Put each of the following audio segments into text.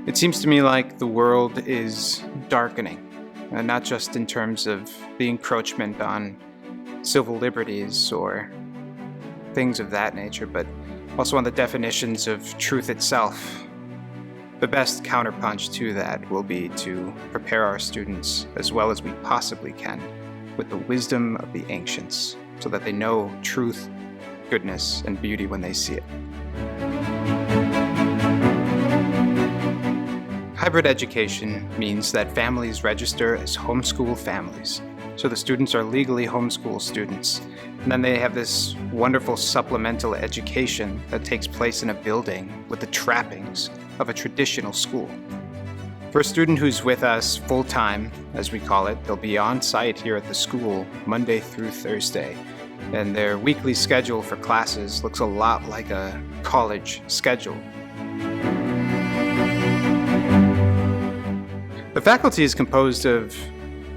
It seems to me like the world is darkening, not just in terms of the encroachment on civil liberties or things of that nature, but also on the definitions of truth itself. The best counterpunch to that will be to prepare our students as well as we possibly can with the wisdom of the ancients, so that they know truth, goodness, and beauty when they see it. Hybrid education means that families register as homeschool families, so the students are legally homeschool students, and then they have this wonderful supplemental education that takes place in a building with the trappings of a traditional school. For a student who's with us full-time, as we call it, they'll be on site here at the school Monday through Thursday, and their weekly schedule for classes looks a lot like a college schedule. The faculty is composed of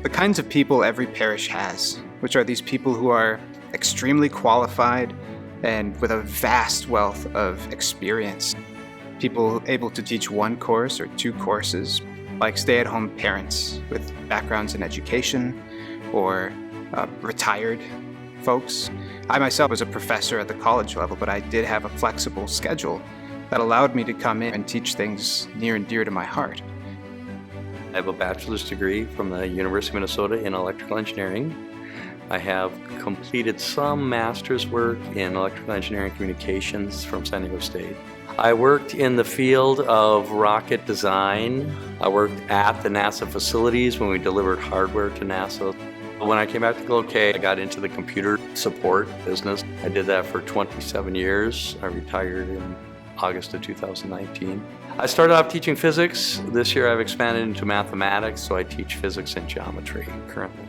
the kinds of people every parish has, which are these people who are extremely qualified and with a vast wealth of experience. People able to teach one course or two courses, like stay-at-home parents with backgrounds in education or retired folks. I myself was a professor at the college level, but I did have a flexible schedule that allowed me to come in and teach things near and dear to my heart. I have a bachelor's degree from the University of Minnesota in electrical engineering. I have completed some master's work in electrical engineering communications from San Diego State. I worked in the field of rocket design. I worked at the NASA facilities when we delivered hardware to NASA. When I came back to Cloquet, I got into the computer support business. I did that for 27 years. I retired in August of 2019. I started off teaching physics. This year I've expanded into mathematics, so I teach physics and geometry currently.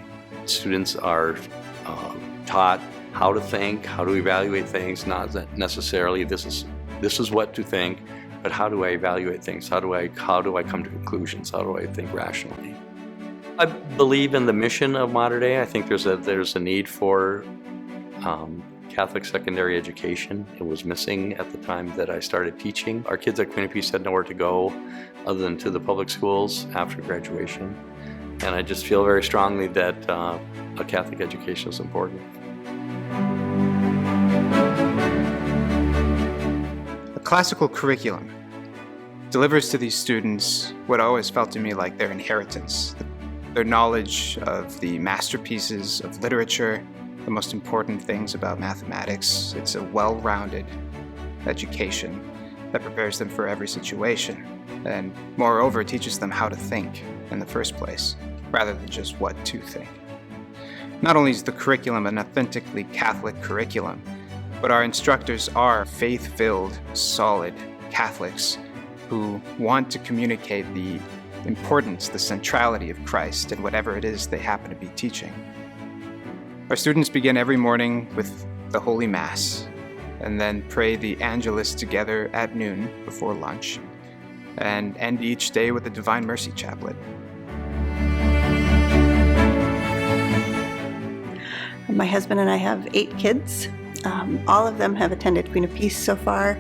Students are taught how to think, how to evaluate things, not necessarily this is what to think, but how do I evaluate things? How do I come to conclusions? How do I think rationally? I believe in the mission of Mater Dei. I think there's a need for Catholic secondary education. It was missing at the time that I started teaching. Our kids at Queen of Peace had nowhere to go other than to the public schools after graduation. And I just feel very strongly that a Catholic education is important. A classical curriculum delivers to these students what always felt to me like their inheritance, their knowledge of the masterpieces of literature, the most important things about mathematics. It's a well-rounded education that prepares them for every situation, and moreover teaches them how to think in the first place, rather than just what to think. Not only is the curriculum an authentically Catholic curriculum, but our instructors are faith-filled, solid Catholics who want to communicate the importance, the centrality of Christ in whatever it is they happen to be teaching. Our students begin every morning with the Holy Mass, and then pray the Angelus together at noon before lunch, and end each day with the Divine Mercy Chaplet. My husband and I have 8 kids. All of them have attended Queen of Peace so far,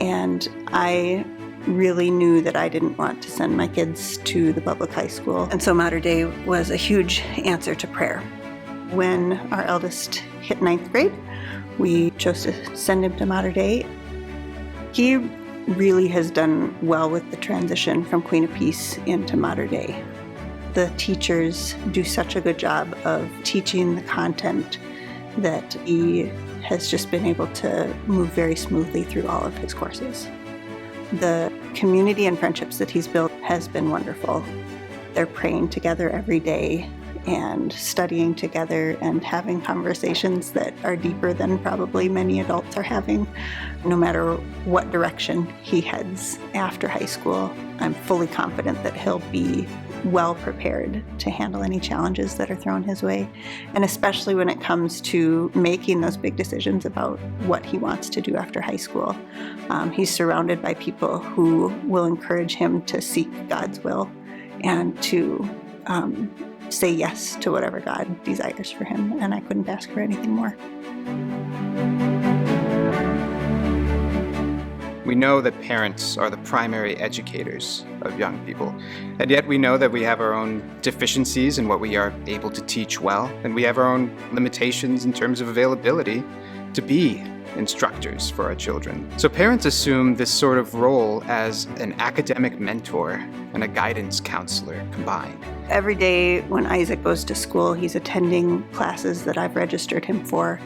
and I really knew that I didn't want to send my kids to the public high school, and so Mater Dei was a huge answer to prayer. When our eldest hit 9th grade, we chose to send him to Mater Dei. He really has done well with the transition from Queen of Peace into Mater Dei. The teachers do such a good job of teaching the content that he has just been able to move very smoothly through all of his courses. The community and friendships that he's built has been wonderful. They're praying together every day and studying together and having conversations that are deeper than probably many adults are having. No matter what direction he heads after high school, I'm fully confident that he'll be well prepared to handle any challenges that are thrown his way, and especially when it comes to making those big decisions about what he wants to do after high school. He's surrounded by people who will encourage him to seek God's will and to say yes to whatever God desires for him, and I couldn't ask for anything more. We know that parents are the primary educators of young people, and yet we know that we have our own deficiencies in what we are able to teach well, and we have our own limitations in terms of availability to be instructors for our children. So parents assume this sort of role as an academic mentor and a guidance counselor combined. Every day when Isaac goes to school, he's attending classes that I've registered him for,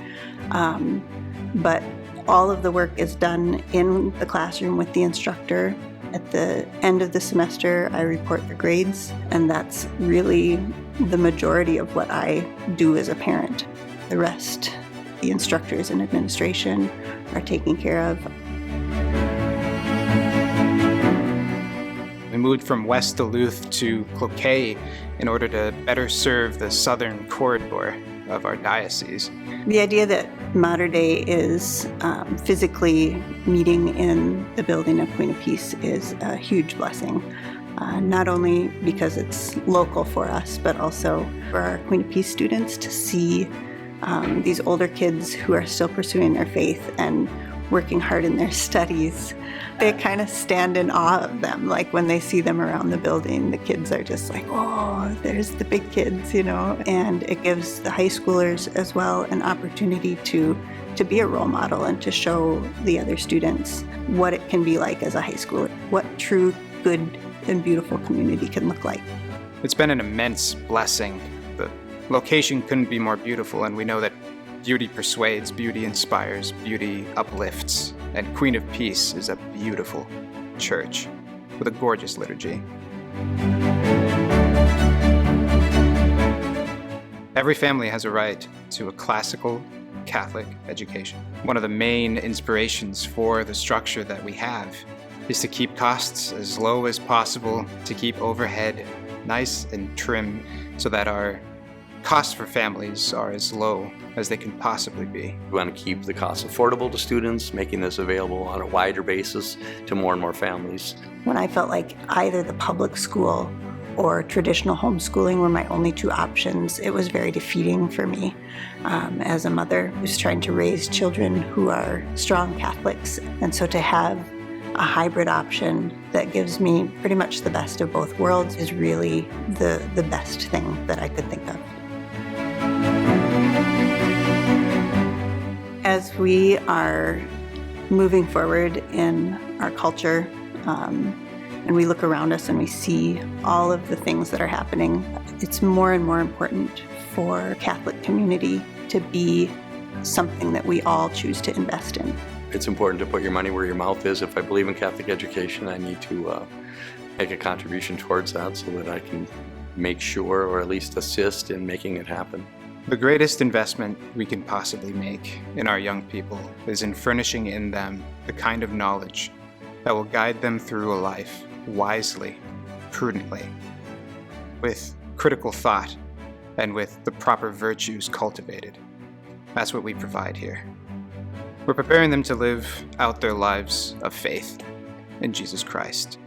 but all of the work is done in the classroom with the instructor. At the end of the semester, I report the grades, and that's really the majority of what I do as a parent. The rest, the instructors and administration are taken care of. We moved from West Duluth to Cloquet in order to better serve the southern corridor of our diocese. The idea that Mater Dei is physically meeting in the building of Queen of Peace is a huge blessing, not only because it's local for us, but also for our Queen of Peace students to see these older kids who are still pursuing their faith and working hard in their studies. They kind of stand in awe of them. Like when they see them around the building, the kids are just like, oh, there's the big kids, and it gives the high schoolers as well an opportunity to be a role model and to show the other students what it can be like as a high schooler, what true, good, and beautiful community can look like. It's been an immense blessing. The location couldn't be more beautiful, and we know that beauty persuades, beauty inspires, beauty uplifts, and Queen of Peace is a beautiful church with a gorgeous liturgy. Every family has a right to a classical Catholic education. One of the main inspirations for the structure that we have is to keep costs as low as possible, to keep overhead nice and trim so that our costs for families are as low as they can possibly be. We want to keep the costs affordable to students, making this available on a wider basis to more and more families. When I felt like either the public school or traditional homeschooling were my only two options, it was very defeating for me as a mother who's trying to raise children who are strong Catholics. And so to have a hybrid option that gives me pretty much the best of both worlds is really the best thing that I could think of. As we are moving forward in our culture, and we look around us and we see all of the things that are happening, it's more and more important for Catholic community to be something that we all choose to invest in. It's important to put your money where your mouth is. If I believe in Catholic education, I need to make a contribution towards that so that I can make sure, or at least assist in making it happen. The greatest investment we can possibly make in our young people is in furnishing in them the kind of knowledge that will guide them through a life wisely, prudently, with critical thought, and with the proper virtues cultivated. That's what we provide here. We're preparing them to live out their lives of faith in Jesus Christ.